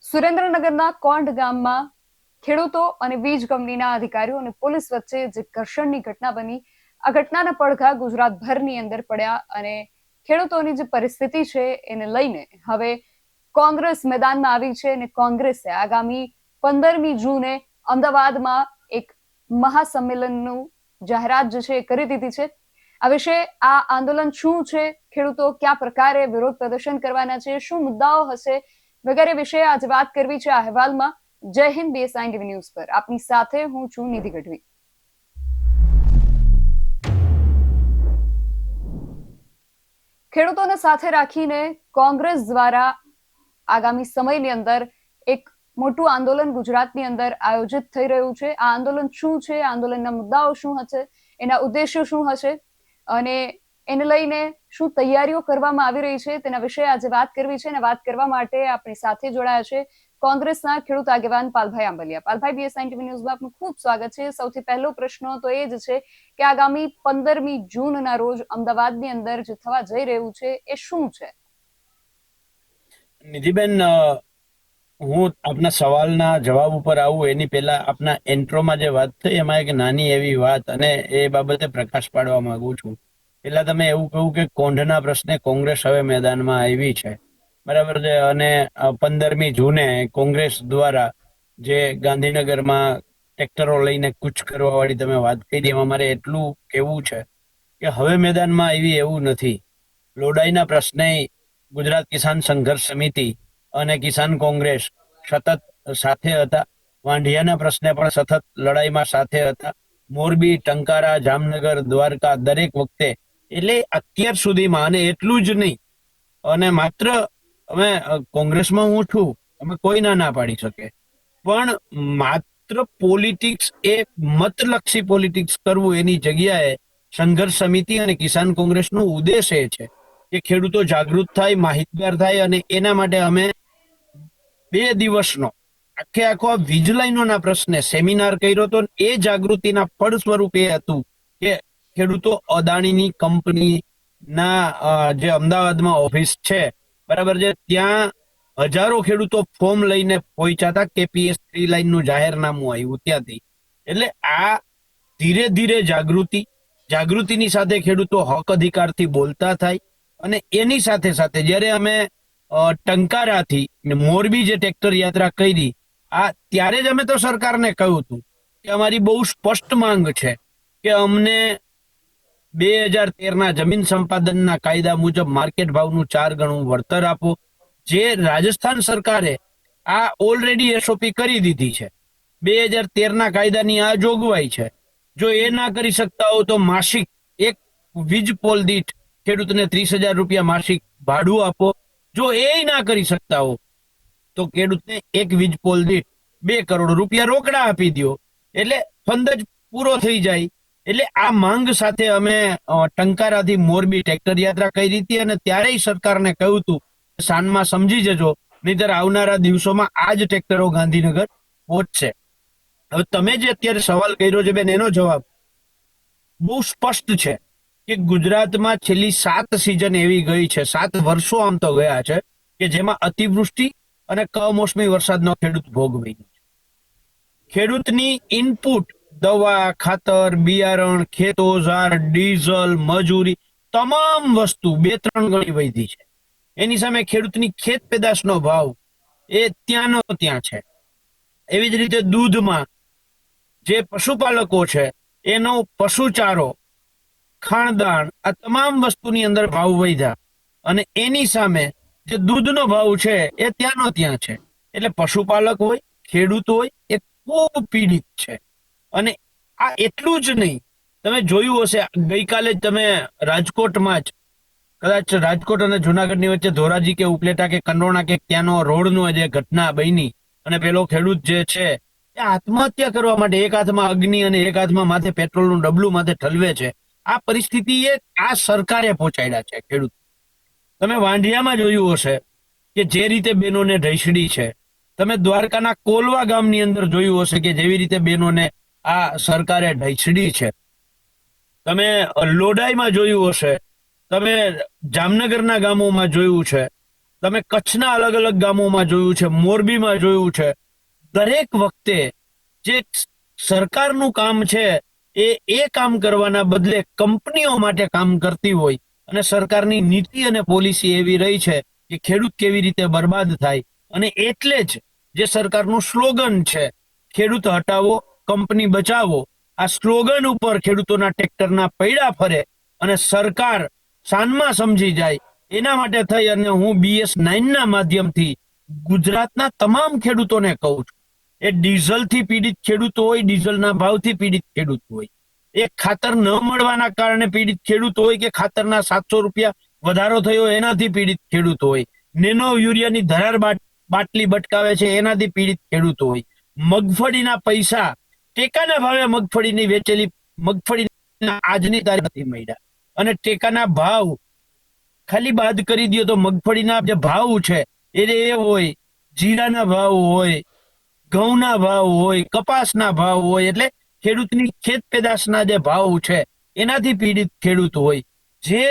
સુરેન્દ્રનગરના કોંઢ ગામમાં ખેડૂતો અને વીજ કંપનીના અધિકારીઓ અને પોલીસ વચ્ચે જે ઘર્ષણની ઘટના બની, આ ઘટનાના પડઘા ગુજરાતભરની અંદર પડ્યા અને ખેડૂતોની જે પરિસ્થિતિ છે એને લઈને હવે કોંગ્રેસ મેદાનમાં આવી છે અને કોંગ્રેસે આગામી 15મી જૂને અમદાવાદમાં એક મહાસંમેલનનું જાહેરાત જે છે એ કરી દીધી છે. આ વિશે આ આંદોલન શું છે, ખેડૂતો કયા પ્રકારે વિરોધ પ્રદર્શન કરવાના છે, શું મુદ્દાઓ હશે વગેરે વિશે આજે વાત કરવી છે આ અહેવાલમાં. જય હિન્દ, BSI ટીવી ન્યૂઝ પર આપની સાથે હું છું નિધિ ગઢવી. ખેડૂતોને સાથે રાખીને કોંગ્રેસ દ્વારા આગામી સમયની અંદર એક મોટું આંદોલન ગુજરાતની અંદર આયોજિત થઈ રહ્યું છે. આ આંદોલન શું છે, આંદોલનના મુદ્દાઓ શું હશે, એના ઉદ્દેશ્યો શું હશે અને એને લઈને શું તૈયારીઓ કરવામાં આવી રહી છે તેના વિશે આજે વાત કરવી છે. અને વાત કરવા માટે આપણી સાથે જોડાયા છે કોંગ્રેસના ખેડૂત આગેવાન પાલભાઈ આંબલિયા. પાલભાઈ, BSI ટીવી ન્યૂઝમાં આપનું ખૂબ સ્વાગત છે. સૌથી પહેલો પ્રશ્ન તો એ જ છે કે આગામી 15મી જૂનના રોજ અમદાવાદની અંદર જે થવા જઈ રહ્યું છે એ શું છે? નિધિબેન, હું આપના સવાલના જવાબ ઉપર આવું એની પહેલા આપના એન્ટ્રોમાં જે વાત થઈ એમાં એક નાની એવી વાત અને એ બાબતે પ્રકાશ પાડવા માંગુ છું. પેલા તમે એવું કહ્યું કે કોંઢના પ્રશ્ને કોંગ્રેસ હવે મેદાનમાં આવી છે, બરાબર છે. અને 15મી જૂને કોંગ્રેસ દ્વારા જે ગાંધીનગરમાં ટ્રેક્ટરો લઈને કૂચ કરવા વાળી તમે વાત કરી, એમાં મારે એટલું કહેવું છે કે હવે મેદાનમાં આવી એવું નથી. લોડાઈના પ્રશ્ને ગુજરાત કિસાન સંઘર્ષ સમિતિ અને કિસાન કોંગ્રેસ સતત સાથે હતા. વાંઢિયાના પ્રશ્ને પણ સતત લડાઈમાં સાથે હતા. મોરબી, ટંકારા, જામનગર, દ્વારકા દરેક વખતે, એટલે અત્યાર સુધીમાં. અને એટલું જ નહીં, અને માત્ર અમે કોંગ્રેસમાં હું છું, અમે કોઈ ના પાડી શકે, પણ માત્ર પોલિટિક્સ એ મતલક્ષી પોલિટિક્સ કરવું એની જગ્યાએ સંઘર્ષ સમિતિ અને કિસાન કોંગ્રેસનો ઉદ્દેશ એ છે કે ખેડૂતો જાગૃત થાય, માહિતગાર થાય. અને એના માટે અમે 2 દિવસનો આખો વીજ લાઈનોના પ્રશ્ને સેમિનાર કર્યો હતો. એ જાગૃતિના ફળ સ્વરૂપે હતું કે ખેડૂતો અદાણીની કંપનીના જે અમદાવાદમાં ઓફિસ છે, બરાબર છે, ત્યાં હજારો ખેડૂતો ફોર્મ લઈને પહોંચ્યા હતા. KPS 3 લાઈનનું જાહેરનામું આવ્યું ત્યાંથી. એટલે આ ધીરે ધીરે જાગૃતિની સાથે ખેડૂતો હક અધિકારથી બોલતા થાય. અને એની સાથે સાથે જ્યારે અમે ટંકારાથી મોરબી જે ટ્રેક્ટર યાત્રા કરી, ત્યારે જ અમે તો સરકારને કહ્યું હતું કે અમારી બહુ સ્પષ્ટ માંગ છે કે અમને 2013ના જમીન સંપાદનના કાયદા મુજબ માર્કેટ ભાવનું 4 ગણું વળતર આપો. જે રાજસ્થાન સરકારે આ ઓલરેડી SOP કરી દીધી છે. 2013ના કાયદાની આ જોગવાઈ છે. જો એ ના કરી શકતા હો તો માસિક એક વીજ પોલ દીઠ ખેડૂતને 30,000 રૂપિયા માસિક ભાડું આપો. જો એ ના કરી શકતા હો તો ખેડૂતને એક વીજ પોલ દીઠ 2 કરોડ રૂપિયા રોકડા આપી દો. એટલે ફંદ જ પૂરો થઈ જાય. એટલે આ માંગ સાથે અમે ટંકારાથી મોરબી ટ્રેક્ટર યાત્રા કરી હતી. અને ત્યારેય સરકારને કહ્યું હતું સાનમાં સમજી જજો, નહીતર આવનારા દિવસોમાં આ જ ટ્રેક્ટરો ગાંધીનગર પહોંચશે. હવે તમે જે અત્યારે સવાલ કર્યો છે બેન, એનો જવાબ બહુ સ્પષ્ટ છે કે ગુજરાતમાં છેલ્લી 7 સિઝન એવી ગઈ છે, 7 વર્ષો આમ તો ગયા છે કે જેમાં અતિવૃષ્ટિ અને કમોસમી વરસાદનો ખેડૂત ભોગ બન્યો છે. ખેડૂતની ઇનપુટ, દવા, ખાતર, બિયારણ, ખેત ઓજાર, ડીઝલ, મજૂરી, તમામ વસ્તુ 2-3 ગણી વધી છે. એની સામે ખેડૂતની ખેત પેદાશનો ભાવ એ ત્યાંનો ત્યાં છે. એવી જ રીતે દૂધમાં જે પશુપાલકો છે એનો પશુચારો, ખાણદાણ, આ તમામ વસ્તુની અંદર ભાવ વધ્યા. અને એની સામે જે દૂધનો ભાવ છે એ ત્યાંનો ત્યાં છે. એટલે પશુપાલક હોય, ખેડૂત હોય, એ ખૂબ પીડિત છે. અને આ એટલું જ નહીં, તમે જોયું હશે ગઈકાલે જ તમે રાજકોટમાં જ, કદાચ રાજકોટ અને જુનાગઢની વચ્ચે ધોરાજી કે ઉપલેટા કે કંડોણા કે ત્યાંનો રોડનો જે ઘટના બની, અને પેલો ખેડૂત જે છે એ આત્મહત્યા કરવા માટે એક હાથમાં અગ્નિ અને એક હાથમાં માથે પેટ્રોલનું ડબલું માથે ઠલવે છે. આ પરિસ્થિતિ એ આ સરકારે પહોંચાડ્યા છે ખેડૂત. તમે વાંઢિયામાં જોયું હશે કે જે રીતે બેનોને ઢૈસડી છે. તમે દ્વારકાના કોલવા ગામની અંદર જોયું હશે કે જેવી રીતે બેનોને આ સરકારે ઢૈસડી છે. તમે લોડાઈમાં જોયું હશે, તમે જામનગરના ગામોમાં જોયું છે. તમે કચ્છના અલગ અલગ ગામોમાં જોયું છે, મોરબીમાં જોયું છે. દરેક વખતે જે સરકારનું કામ છે એ કામ કરવાના બદલે કંપનીઓ માટે કામ કરતી હોય, અને સરકારની નીતિ અને પોલિસી એવી રહી છે કે ખેડૂત કેવી રીતે બરબાદ થાય. અને એટલે જ જે સરકારનું સ્લોગન છે, ખેડૂત હટાવો કંપની બચાવો, આ સ્લોગન ઉપર ખેડૂતોના ટ્રેક્ટરના પૈડા ફરે અને સરકાર સાનમાં સમજી જાય. એના માટે થઈ અને હું BS9 ના માધ્યમથી ગુજરાતના તમામ ખેડૂતોને કહું છું, એ ડીઝલથી પીડિત ખેડૂત હોય, ડીઝલના ભાવથી પીડિત ખેડૂત હોય, એ ખાતર ન મળવાના કારણે પીડિત ખેડૂત હોય, કે ખાતરના 700 રૂપિયા વધારો થયો એનાથી પીડિત ખેડૂત હોય, નેનો યુરિયાની ધરાર બાટલી બટકાવે છે એનાથી પીડિત ખેડૂત હોય, મગફળીના પૈસા ટેકાના ભાવે મગફળીની વેચેલી મગફળીના આજની તારીખ નથી મળ્યા. અને ટેકાના ભાવ ખાલી બાદ કરી દો તો મગફળીના જે ભાવ છે એ હોય, જીરાના ભાવ હોય, ઘઉંના ભાવ હોય, કપાસના ભાવ હોય, એટલે ખેડૂતની ખેત પેદાશના જે ભાવ છે એનાથી પીડિત ખેડૂત હોય. જે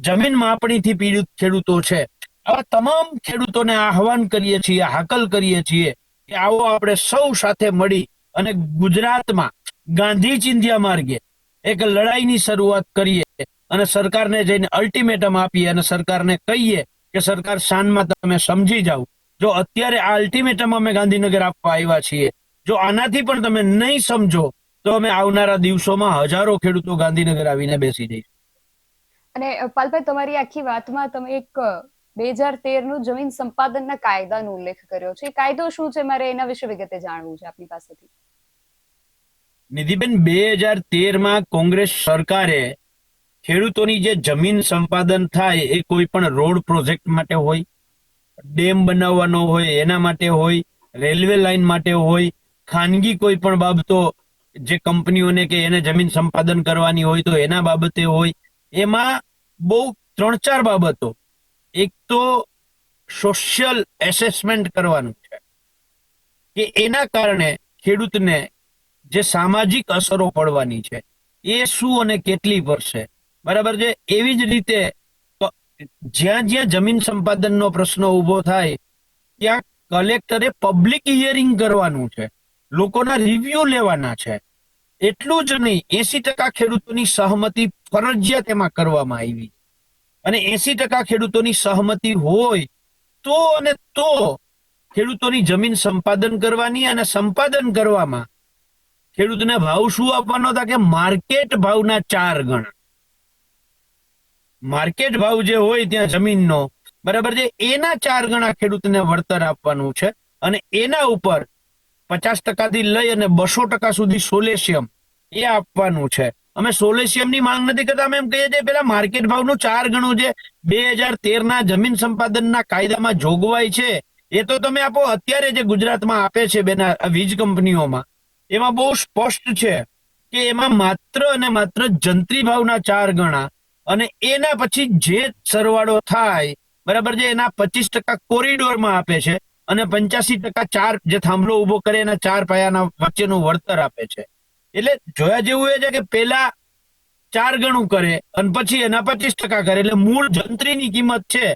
જમીન માપણીથી પીડિત ખેડૂતો છે, આવા તમામ ખેડૂતોને આહવાન કરીએ છીએ, હાકલ કરીએ છીએ કે આવો આપણે સૌ સાથે મળી અને ગુજરાતમાં ગાંધી ચિંધ્યા માર્ગે એક લડાઈની શરૂઆત કરીએ અને સરકારને જઈને અલ્ટિમેટમ આપીએ અને સરકારને કહીએ કે સરકાર શાનમાં તમે સમજી જાઓ. જો અત્યારે આ અલ્ટિમેટમ અમે ગાંધીનગર આપવા આવ્યા છીએ, જો આનાથી પણ તમે નહીં સમજો તો અમે આવનારા દિવસોમાં હજારો ખેડૂતો ગાંધીનગર આવીને બેસી જઈશું. અને પાલભાઈ, તમારી આખી વાતમાં તમે એક 2013 નું જમીન સંપાદનના કાયદાનો ઉલ્લેખ કર્યો છે. કાયદો શું છે, મારે એના વિશે વિગતે જાણવું છે આપની પાસેથી. નિધિબેન, 2013માં કોંગ્રેસ સરકારે ખેડૂતોની જે જમીન સંપાદન થાય એ કોઈ પણ રોડ પ્રોજેક્ટ માટે હોય, ડેમ બનાવવાનો હોય એના માટે હોય, રેલવે લાઇન માટે હોય, ખાનગી કોઈ પણ બાબતો જે કંપનીઓને કે એને જમીન સંપાદન કરવાની હોય તો એના બાબતે હોય, એમાં બહુ 3-4 બાબતો. એક તો સોશિયલ એસેસમેન્ટ કરવાનું છે કે એના કારણે ખેડૂતને જે સામાજિક અસરો પડવાની છે એ શું અને કેટલી પડશે, બરાબર છે. એવી જ રીતે જ્યાં જ્યાં જમીન સંપાદનનો પ્રશ્ન ઉભો થાય ત્યાં કલેક્ટરે પબ્લિક હિયરિંગ કરવાનું છે, લોકોના રિવ્યુ લેવાના છે. એટલું જ નહીં, 80% ખેડૂતોની સહમતિ ફરજિયાત એમાં કરવામાં આવી, અને 80% ખેડૂતોની સહમતિ હોય તો અને તો ખેડૂતોની જમીન સંપાદન કરવાની. અને સંપાદન કરવામાં ખેડૂતને ભાવ શું આપવાનો હતા કે માર્કેટ ભાવના 4 ગણા. માર્કેટ ભાવ જે હોય ત્યાં જમીનનો, બરાબર છે, એના 4 ગણા ખેડૂતને વળતર આપવાનું છે. અને એના ઉપર 50% થી લઈ અને 200% સુધી સોલેશિયમ એ આપવાનું છે. અમે સોલેશિયમની માંગ નથી કરતા, અમે એમ કહીએ છીએ પેલા માર્કેટ ભાવનું 4 ગણું જે 2013ના જમીન સંપાદનના કાયદામાં જોગવાઈ છે એ તો તમે આપો. અત્યારે જે ગુજરાતમાં આપે છે બેના વીજ કંપનીઓમાં, એમાં બહુ સ્પષ્ટ છે કે એમાં માત્ર અને માત્ર જંત્રી ભાવના 4 ગણા, અને એના પછી જે સરવાળો થાય, બરાબર છે, એના 25% કોરિડોરમાં આપે છે, અને 85% 4 જે થાંભલો ઉભો કરે એના 4 પાયાના વચ્ચેનું વળતર આપે છે. એટલે જોયા જેવું એ છે કે પેલા 4 ગણું કરે અને પછી એના 25% કરે, એટલે મૂળ જંત્રીની કિંમત છે,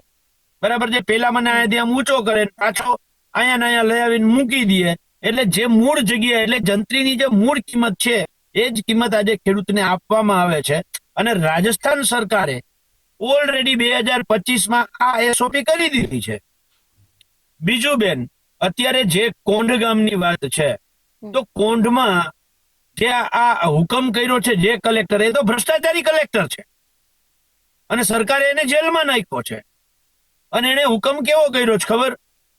બરાબર છે, પેલા મને અહીંયા ત્યાં ઊંચો કરે, પાછો અહીંયા લઈ આવીને મૂકી દે. એટલે જે મૂળ જગ્યા, એટલે જંત્રીની જે મૂળ કિંમત છે એ જ કિંમત આજે ખેડૂતને આપવામાં આવે છે. અને રાજસ્થાન સરકારે ઓલરેડી 2025માં આ SOP કરી દીધી છે. બીજું બેન, અત્યારે જે કોંઢ ગામની વાત છે, તો કોંઢમાં જે આ હુકમ કર્યો છે જે કલેક્ટર, એ તો ભ્રષ્ટાચારી કલેક્ટર છે અને સરકારે એને જેલમાં નાખ્યો છે. અને એને હુકમ કેવો કર્યો છે ખબર?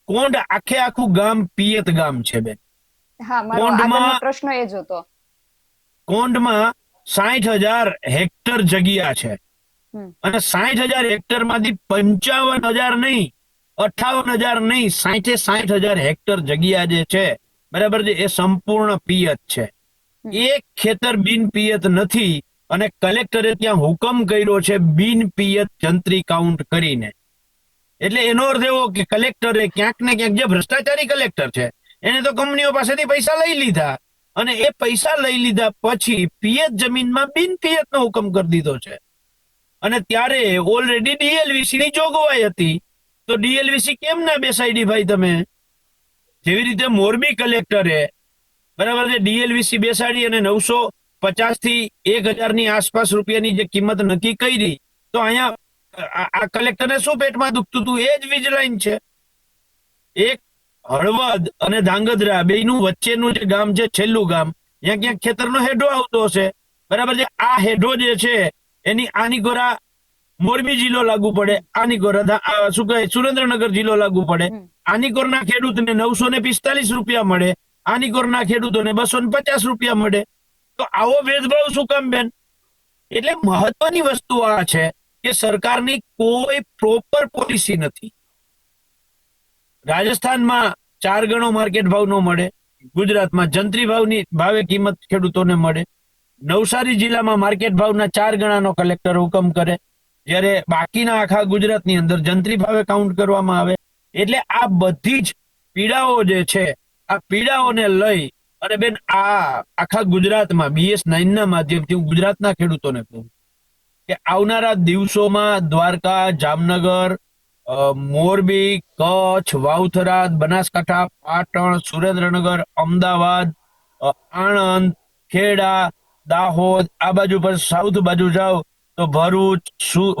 કોંઢ આખે આખું ગામ પિયત ગામ છે બેન. હા, મારો આગળનો પ્રશ્ન એ જ હતો. કોંઢમાં 60,000 હેક્ટર જગ્યા છે, અને 60,000 હેક્ટર માંથી 55,000 નહીં, 58,000 નહીં, 60,000 હેક્ટર જગ્યા જે છે, બરાબર છે, એ સંપૂર્ણ પિયત છે. એક ખેતર બિન પિયત નથી, અને કલેક્ટરે ત્યાં હુકમ કર્યો છે બિન પિયત જંત્રી કાઉન્ટ કરીને. એટલે એનો અર્થ એવો કે કલેક્ટરે ક્યાંક ને ક્યાંક, જે ભ્રષ્ટાચારી કલેક્ટર છે એને તો કંપનીઓ પાસેથી પૈસા લઈ લીધા, અને એ પૈસા લઈ લીધા પછી પિયત જમીનમાં બિન પિયતનો હુકમ કરી દીધો છે. અને ત્યારે ઓલરેડી DLVC ની જોગવાઈ હતી, તો ડીએલવીસી કેમ ના બેસાડી ભાઈ તમે? જેવી રીતે મોરબી કલેક્ટરે બરાબર છે ડીએલવીસી બેસાડી અને 950 થી 1000 ની આસપાસ રૂપિયાની જે કિંમત નક્કી કરી, તો અહીંયા આ કલેક્ટરને શું પેટમાં દુખતું હતું? એ જ વીજ લાઈન છે. એક હળવદ અને ધાંગધ્રા બેયનું વચ્ચેનું જે ગામ છે, છેલ્લું ગામ, ત્યાં ક્યાંક ખેતરનો હેડો આવતો હશે, બરાબર છે. આ હેડો જે છે એની આની ગોરા મોરબી જિલ્લો લાગુ પડે, આની ગોરા શું કહે સુરેન્દ્રનગર જિલ્લો લાગુ પડે. આની કોરના ખેડૂતને 945 રૂપિયા મળે, આની કોરના ખેડૂતોને 250 રૂપિયા મળે. તો આવો ભેદભાવ શું કામ બેન? એટલે મહત્વની વસ્તુ આ છે કે સરકારની કોઈ પ્રોપર પોલિસી નથી. રાજસ્થાનમાં 4 ગણો માર્કેટ ભાવ નો મળે, ગુજરાતમાં જંત્રી ભાવની ભાવે કિંમત ખેડૂતોને મળે, નવસારી જિલ્લામાં માર્કેટ ભાવના 4 ગણાનો કલેક્ટર હુકમ કરે, જ્યારે બાકીના આખા ગુજરાતની અંદર જંત્રી ભાવે કાઉન્ટ કરવામાં આવે. એટલે આ બધી જ પીડાઓ જે છે, આ પીડાઓને લઈ અને બેન આ આખા ગુજરાતમાં BS9 ના માધ્યમથી હું ગુજરાતના ખેડૂતોને કહું કે આવનારા દિવસોમાં દ્વારકા, જામનગર, મોરબી, કચ્છ, વાવથરા, બનાસકાંઠા, પાટણ, સુરેન્દ્રનગર, અમદાવાદ, આણંદ, ખેડા, દાહોદ, આ બાજુ પર સાઉથ બાજુ જાઓ તો ભરૂચ,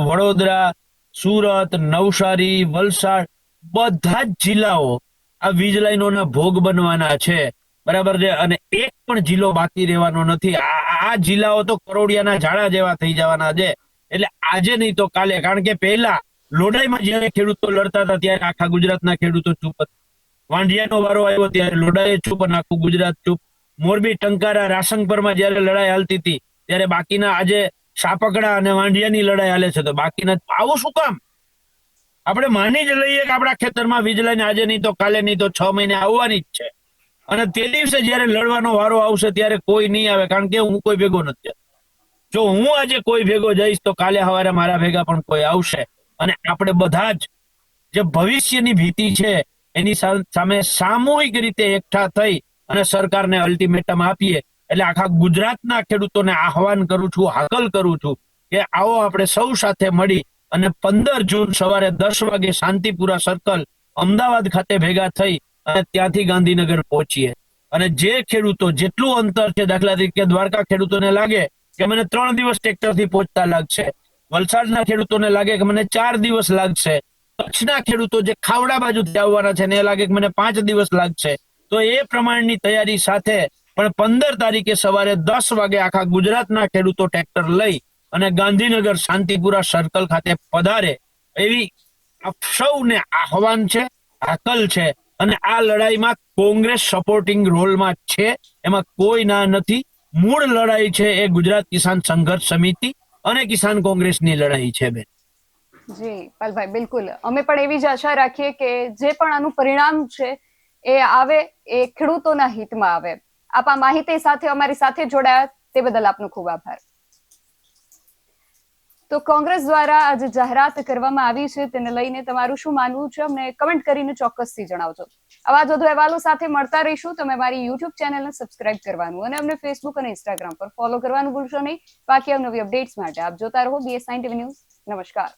વડોદરા, સુરત, નવસારી, વલસાડ, બધા જ જિલ્લાઓ આ વીજ લાઈનોના ભોગ બનવાના છે, બરાબર છે. અને એક પણ જિલ્લો બાકી રહેવાનો નથી. આ જિલ્લાઓ તો કરોડિયાના ઝાડા જેવા થઈ જવાના છે. એટલે આજે નહીં તો કાલે, કારણ કે પહેલા લોડાઈમાં જયારે ખેડૂતો લડતા હતા ત્યારે આખા ગુજરાતના ખેડૂતો ચૂપ હતા. વાંઢિયાનો વારો આવ્યો ત્યારે લોડાએ ચૂપ અને આખું ગુજરાત ચૂપ. મોરબી, ટંકારા, રાસંગપરમાં જયારે લડાઈ હાલતી હતી ત્યારે બાકીના આજે સાપકડા અને વાંઢિયાની લડાઈ હાલે છે, તો બાકીના આવું શું કામ? આપણે માની જ લઈએ કે આપણા ખેતરમાં વીજ લાઈન આજે નહીં તો કાલે નહીં તો 6 મહિને આવવાની જ છે. અને તે દિવસે જયારે લડવાનો વારો આવશે ત્યારે કોઈ નહીં આવે, કારણ કે હું કોઈ ભેગો નથી. જો હું આજે કોઈ ભેગો જઈશ તો કાલે સવારે મારા ભેગા પણ કોઈ આવશે. અને આપણે બધા જ જે ભવિષ્યની ભીતિ છે એની સામે સામૂહિક રીતે એકઠા થઈ અને સરકારને અલ્ટિમેટમ આપીએ. એટલે આખા ગુજરાતના ખેડૂતોને આહવાન કરું છું, હાકલ કરું છું કે આવો આપણે સૌ સાથે મળી અને 15 જૂન સવારે 10 વાગે શાંતિપુરા સર્કલ અમદાવાદ ખાતે ભેગા થઈ અને ત્યાંથી ગાંધીનગર પહોંચીએ. અને જે ખેડૂતો જેટલું અંતર છે, દાખલા તરીકે દ્વારકા ખેડૂતોને લાગે કે મને 3 દિવસ ટ્રેક્ટરથી પહોંચતા લાગશે, વલસાડના ખેડૂતોને લાગે કે મને 4 દિવસ લાગશે, કચ્છના ખેડૂતો જે ખાવડા બાજુથી આવવાના છે એને લાગે કે મને 5 દિવસ લાગશે, તો એ પ્રમાણની તૈયારી સાથે પણ 15 તારીખે સવારે 10 વાગે આખા ગુજરાતના ખેડૂતો ટ્રેક્ટર લઈ અને ગાંધીનગર શાંતિપુરા સર્કલ ખાતે પધારે એવી સૌને આહવાન છે, હાકલ છે. અને આ લડાઈમાં કોંગ્રેસ સપોર્ટિંગ રોલમાં છે, એમાં કોઈ ના નથી. મૂળ લડાઈ છે એ ગુજરાત કિસાન સંઘર્ષ સમિતિ અને કિસાન કોંગ્રેસની લડાઈ છે બેન. જી પાલભાઈ, બિલકુલ અમે પણ એવી જ આશા રાખીએ કે જે પણ આનું પરિણામ છે એ આવે એ ખેડૂતોના હિતમાં આવે. આપ આ માહિતી સાથે અમારી સાથે જોડાયા તે બદલ આપનો ખૂબ આભાર. તો કોંગ્રેસ દ્વારા આજે જાહેરાત કરવામાં આવી છે, તેને લઈને તમારું શું માનવું છે અમને કમેન્ટ કરીને ચોક્કસથી જણાવજો. આવા જ વધુ અહેવાલો સાથે મળતા રહીશું. તમે મારી YouTube ચેનલને સબસ્ક્રાઇબ કરવાનું અને અમને Facebook અને Instagram પર ફોલો કરવાનું ભૂલશો નહીં. બાકી નવી અપડેટ્સ માટે આપ જોતા રહો BS9 TV ન્યૂઝ. નમસ્કાર.